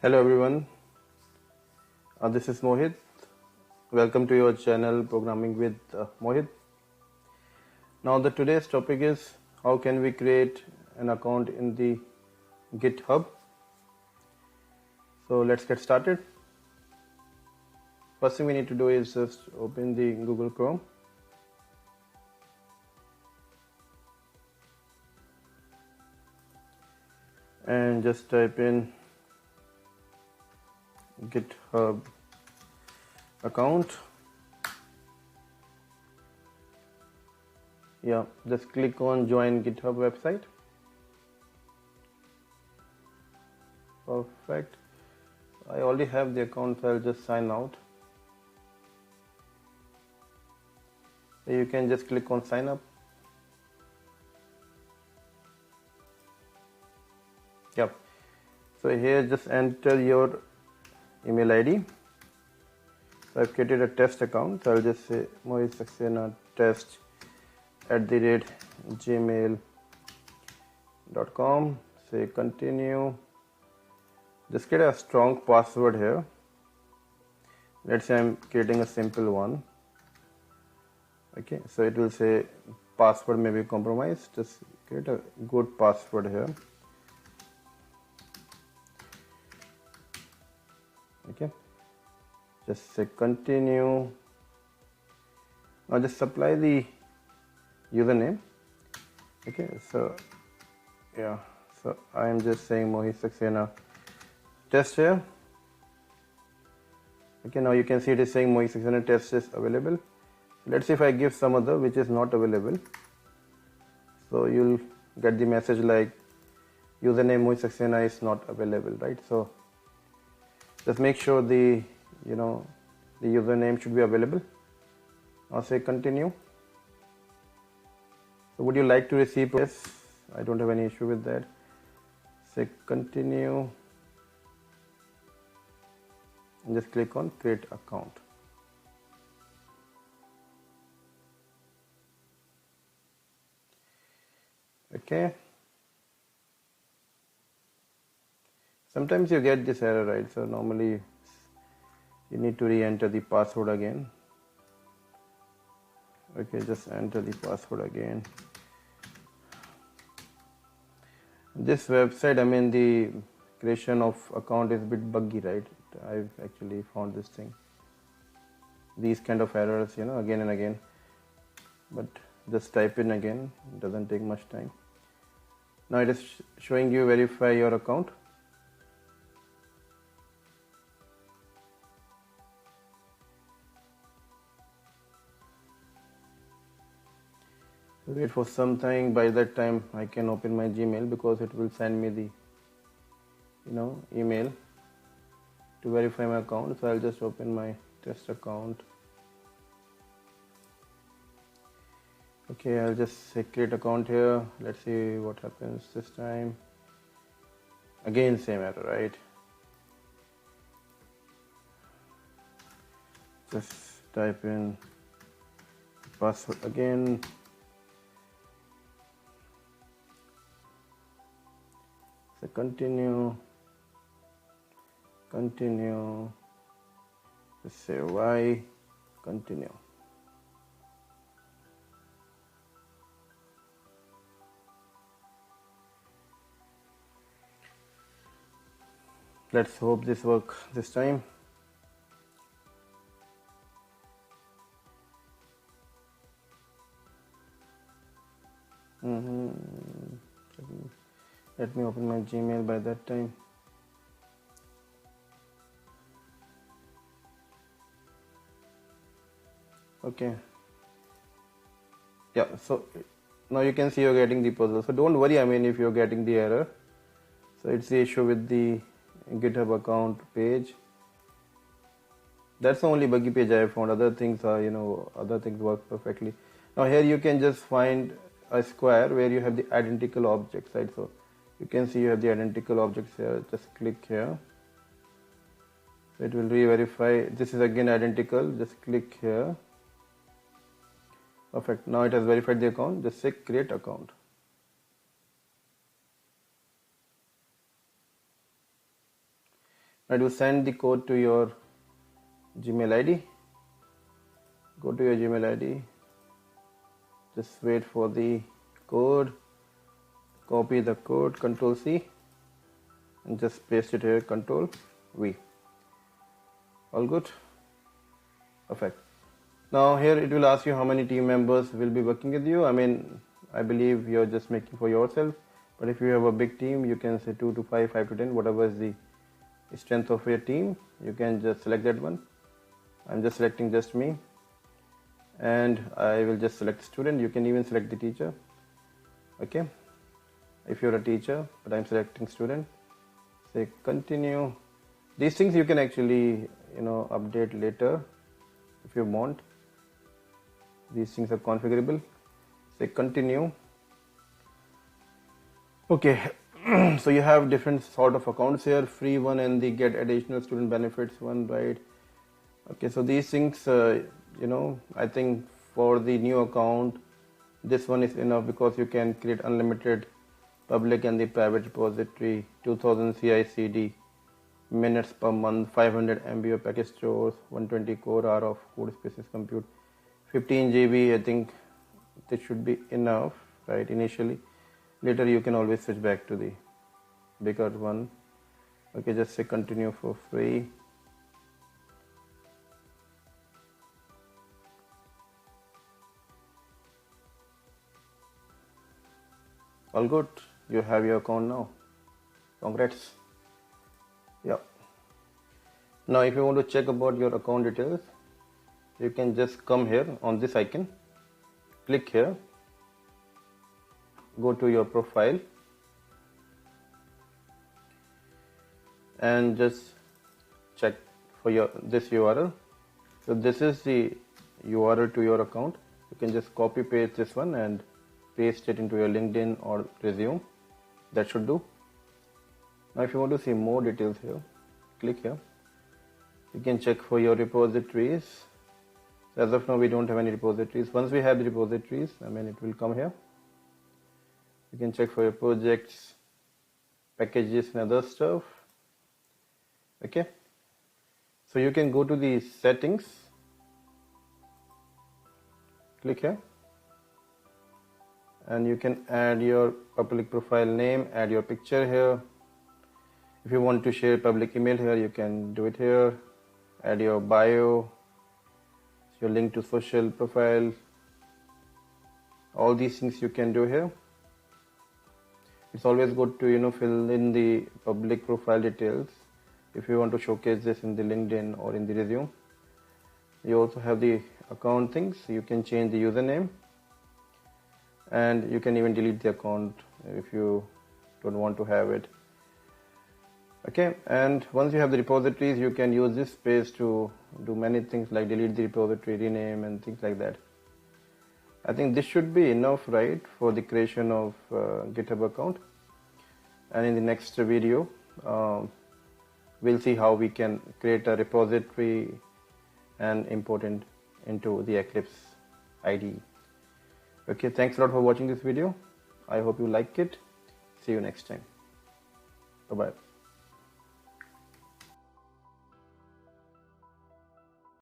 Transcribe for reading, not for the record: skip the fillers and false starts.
Hello everyone, this is Mohit. Welcome to your channel Programming with Mohit. Now today's topic is how can we create an account in the GitHub. So let's get started. First thing we need to do is just open the Google Chrome. And just type in GitHub account. Yeah, just click on join GitHub website. Perfect. I already have the account, so I'll just sign out. So you can just click on sign up. Yep. So here just enter your email ID. So I've created a test account. So I'll just say Mohit Saxena test @gmail.com. Say continue. Just get a strong password here. Let's say I'm creating a simple one. Okay, so it will say password may be compromised. Just create a good password here. Okay, just say continue. Now just supply the username. Okay, so yeah, so I am just saying Mohit Saxena test here. Okay, now you can see it is saying Mohit Saxena test is available. Let's see if I give some other which is not available. So you'll get the message like username Mohit Saxena is not available, right? So just make sure the username should be available. Now say continue. So would you like to receive? Yes, I don't have any issue with that. Say continue and just click on create account. Okay. Sometimes you get this error, right? So normally you need to re-enter the password again. Okay, just enter the password again. This website, I mean the creation of account is a bit buggy, right? I've actually found this thing. These kind of errors, again and again. But just type in again, it doesn't take much time. Now it is showing you verify your account. Wait for some time. By that time I can open my Gmail because it will send me the email to verify my account. So I'll just open my test account. Okay, I'll just say create account here. Let's see what happens this time. Again same error, right? Just type in password again. So continue, just say why, continue. Let's hope this works this time. Let me open my Gmail by that time. Okay. Yeah, so now you can see you're getting the puzzle. So don't worry, I mean, if you're getting the error. So it's the issue with the GitHub account page. That's the only buggy page I found. Other things are, other things work perfectly. Now here you can just find a square where you have the identical objects, right? So you can see you have the identical objects here. Just click here. So it will re-verify. This is again identical. Just click here. Perfect. Now it has verified the account. Just say create account. Now it will send the code to your Gmail ID. Go to your Gmail ID, just wait for the code, copy the code, Control C, and just paste it here, Control V. All good? Perfect. Now here it will ask you how many team members will be working with you. I believe you're just making for yourself, but if you have a big team, you can say 2 to 5, 5 to 10, whatever is the strength of your team, you can just select that one. I'm just selecting just me, and I will just select student. You can even select the teacher, okay, if you're a teacher, but I'm selecting student. Say continue. These things you can actually update later if you want. These things are configurable. Say continue. Okay. So you have different sort of accounts here, free one and the get additional student benefits one, right? Okay, so these things I think for the new account this one is enough, because you can create unlimited public and the private repository, 2000 CI/CD minutes per month, 500 MB of package stores, 120 core hour of code spaces compute, 15 GB. I think this should be enough, right, initially. Later you can always switch back to the bigger one. Okay, just say continue for free. All good, you have your account now. Congrats. Yeah. Now if you want to check about your account details, you can just come here on this icon, click here, go to your profile, and just check for this URL. So this is the URL to your account. You can just copy paste this one and paste it into your LinkedIn or resume. That should do. Now if you want to see more details here, click here. You can check for your repositories. So as of now we don't have any repositories. Once we have the repositories, it will come here. You can check for your projects, packages and other stuff. Okay, so you can go to the settings, click here, and you can add your public profile name, add your picture here. If you want to share public email here, you can do it here. Add your bio, your link to social profile. All these things you can do here. It's always good to fill in the public profile details if you want to showcase this in the LinkedIn or in the resume. You also have the account things. You can change the username, and you can even delete the account if you don't want to have it. Okay, and once you have the repositories, you can use this space to do many things like delete the repository, rename, and things like that. I think this should be enough, right, for the creation of GitHub account. And in the next video, we'll see how we can create a repository and import it into the Eclipse IDE. Okay, thanks a lot for watching this video. I hope you like it. See you next time. Bye-bye.